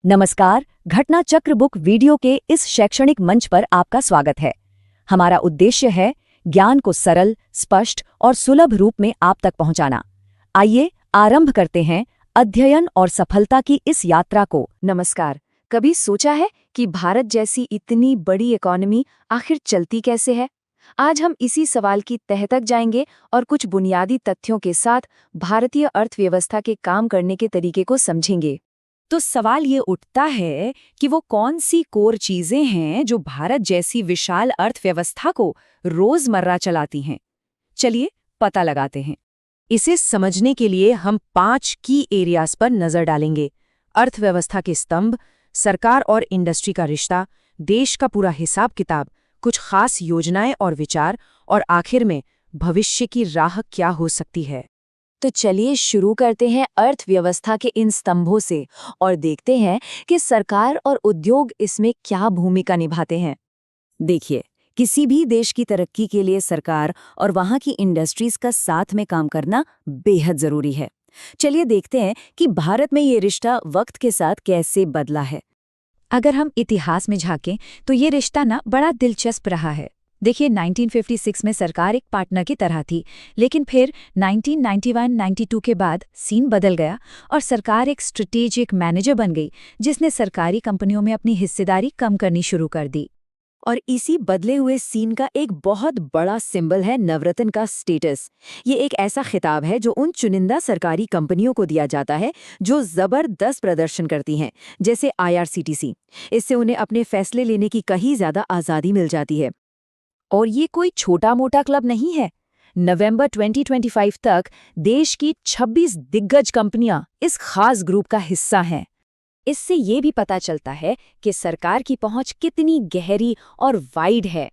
नमस्कार, घटना चक्र बुक वीडियो के इस शैक्षणिक मंच पर आपका स्वागत है। हमारा उद्देश्य है ज्ञान को सरल, स्पष्ट और सुलभ रूप में आप तक पहुंचाना। आइए आरंभ करते हैं अध्ययन और सफलता की इस यात्रा को। नमस्कार। कभी सोचा है कि भारत जैसी इतनी बड़ी इकोनॉमी आखिर चलती कैसे है? आज हम इसी सवाल की तह तक जाएंगे और कुछ बुनियादी तथ्यों के साथ भारतीय अर्थव्यवस्था के काम करने के तरीके को समझेंगे। तो सवाल ये उठता है कि वो कौन सी कोर चीजें हैं जो भारत जैसी विशाल अर्थव्यवस्था को रोजमर्रा चलाती हैं। चलिए पता लगाते हैं। इसे समझने के लिए हम 5 की एरियाज पर नजर डालेंगे। अर्थव्यवस्था के स्तंभ, सरकार और इंडस्ट्री का रिश्ता, देश का पूरा हिसाब किताब, कुछ खास योजनाएं और विचार, और आखिर में भविष्य की राह क्या हो सकती है। तो चलिए शुरू करते हैं अर्थव्यवस्था के इन स्तंभों से और देखते हैं कि सरकार और उद्योग इसमें क्या भूमिका निभाते हैं। देखिए, किसी भी देश की तरक्की के लिए सरकार और वहां की इंडस्ट्रीज का साथ में काम करना बेहद जरूरी है। चलिए देखते हैं कि भारत में ये रिश्ता वक्त के साथ कैसे बदला है। अगर हम इतिहास में झांकें तो ये रिश्ता ना बड़ा दिलचस्प रहा है। देखिए, 1956 में सरकार एक पार्टनर की तरह थी, लेकिन फिर 1991-92 के बाद सीन बदल गया और सरकार एक स्ट्रेटेजिक मैनेजर बन गई, जिसने सरकारी कंपनियों में अपनी हिस्सेदारी कम करनी शुरू कर दी। और इसी बदले हुए सीन का एक बहुत बड़ा सिंबल है नवरत्न का स्टेटस। ये एक ऐसा खिताब है जो उन चुनिंदा सरकारी कंपनियों को दिया जाता है जो जबरदस्त प्रदर्शन करती हैं, जैसे IRCTC। इससे उन्हें अपने फैसले लेने की कहीं ज्यादा आज़ादी मिल जाती है। और ये कोई छोटा मोटा क्लब नहीं है। नवंबर 2025 तक देश की 26 दिग्गज कंपनियां इस खास ग्रुप का हिस्सा हैं। इससे ये भी पता चलता है कि सरकार की पहुंच कितनी गहरी और वाइड है।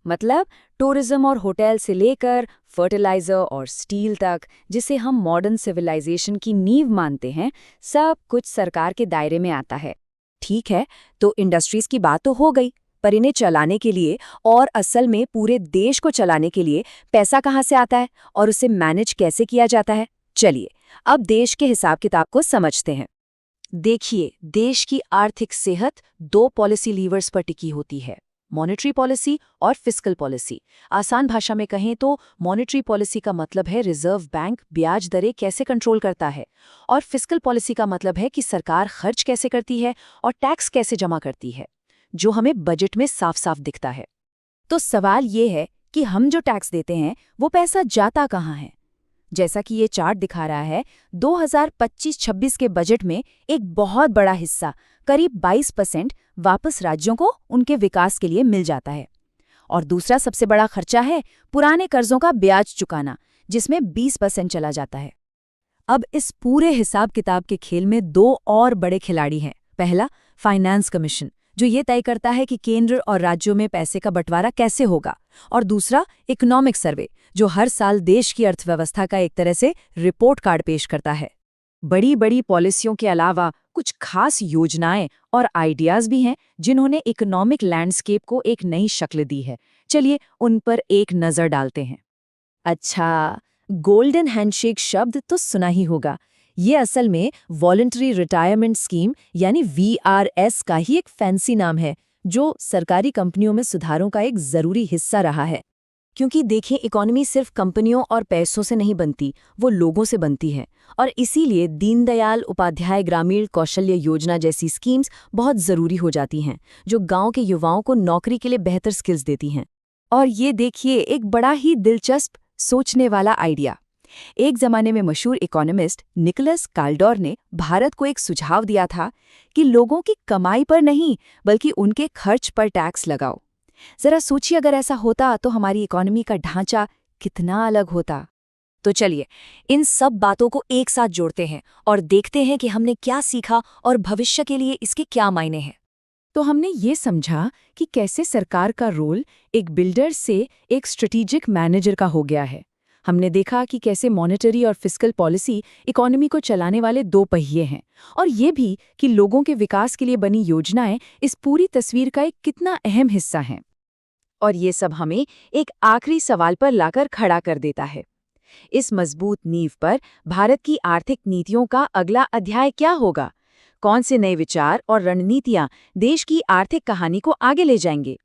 मतलब टूरिज्म और होटल से लेकर फर्टिलाइजर और स्टील तक, जिसे हम मॉडर्न सिविलाइजेशन की नींव मानते हैं, सब कुछ सरकार के दायरे में आता है। ठीक है, तो इंडस्ट्रीज की बात तो हो गई, पर इन्हें चलाने के लिए और असल में पूरे देश को चलाने के लिए पैसा कहाँ से आता है और उसे मैनेज कैसे किया जाता है। चलिए अब देश के हिसाब किताब को समझते हैं। देखिए, देश की आर्थिक सेहत 2 पॉलिसी लीवर्स पर टिकी होती है, मॉनेटरी पॉलिसी और फिस्कल पॉलिसी। आसान भाषा में कहें तो मॉनेटरी पॉलिसी का मतलब है रिजर्व बैंक ब्याज दरें कैसे कंट्रोल करता है, और फिस्कल पॉलिसी का मतलब है कि सरकार खर्च कैसे करती है और टैक्स कैसे जमा करती है, जो हमें बजट में साफ साफ दिखता है। तो सवाल ये है कि हम जो टैक्स देते हैं वो पैसा जाता कहाँ है। जैसा कि ये चार्ट दिखा रहा है, 2025-26 के बजट में एक बहुत बड़ा हिस्सा, करीब 22%, वापस राज्यों को उनके विकास के लिए मिल जाता है। और दूसरा सबसे बड़ा खर्चा है पुराने कर्जों का ब्याज चुकाना, जिसमें 20% चला जाता है। अब इस पूरे हिसाब किताब के खेल में 2 और बड़े खिलाड़ी हैं। पहला, फाइनेंस कमीशन, जो ये तय करता है कि केंद्र और राज्यों में पैसे का बंटवारा कैसे होगा, और दूसरा, इकोनॉमिक सर्वे, जो हर साल देश की अर्थव्यवस्था का एक तरह से रिपोर्ट कार्ड पेश करता है। बड़ी बड़ी पॉलिसियों के अलावा कुछ खास योजनाएं और आइडियाज भी हैं जिन्होंने इकोनॉमिक लैंडस्केप को एक नई शक्ल दी है। चलिए उन पर एक नजर डालते हैं। अच्छा, गोल्डन हैंडशेक शब्द तो सुना ही होगा। ये असल में वॉलंटरी रिटायरमेंट स्कीम यानी VRS का ही एक फैंसी नाम है, जो सरकारी कंपनियों में सुधारों का एक जरूरी हिस्सा रहा है। क्योंकि देखें, इकोनॉमी सिर्फ कंपनियों और पैसों से नहीं बनती, वो लोगों से बनती है। और इसीलिए दीनदयाल उपाध्याय ग्रामीण कौशल्य योजना जैसी स्कीम्स बहुत ज़रूरी हो जाती हैं, जो गांव के युवाओं को नौकरी के लिए बेहतर स्किल्स देती हैं। और ये देखिए, एक बड़ा ही दिलचस्प सोचने वाला आइडिया। एक जमाने में मशहूर इकोनॉमिस्ट निकोलस काल्डोर ने भारत को एक सुझाव दिया था कि लोगों की कमाई पर नहीं, बल्कि उनके खर्च पर टैक्स लगाओ। जरा सोचिए, अगर ऐसा होता तो हमारी इकोनॉमी का ढांचा कितना अलग होता। तो चलिए इन सब बातों को एक साथ जोड़ते हैं और देखते हैं कि हमने क्या सीखा और भविष्य के लिए इसके क्या मायने हैं। तो हमने ये समझा कि कैसे सरकार का रोल एक बिल्डर से एक स्ट्रेटेजिक मैनेजर का हो गया है। हमने देखा कि कैसे मॉनेटरी और फिस्कल पॉलिसी इकोनॉमी को चलाने वाले 2 पहिए हैं, और ये भी कि लोगों के विकास के लिए बनी योजनाएं इस पूरी तस्वीर का एक कितना अहम हिस्सा हैं। और ये सब हमें एक आखिरी सवाल पर लाकर खड़ा कर देता है। इस मजबूत नींव पर भारत की आर्थिक नीतियों का अगला अध्याय क्या होगा? कौन से नए विचार और रणनीतियां देश की आर्थिक कहानी को आगे ले जाएंगे।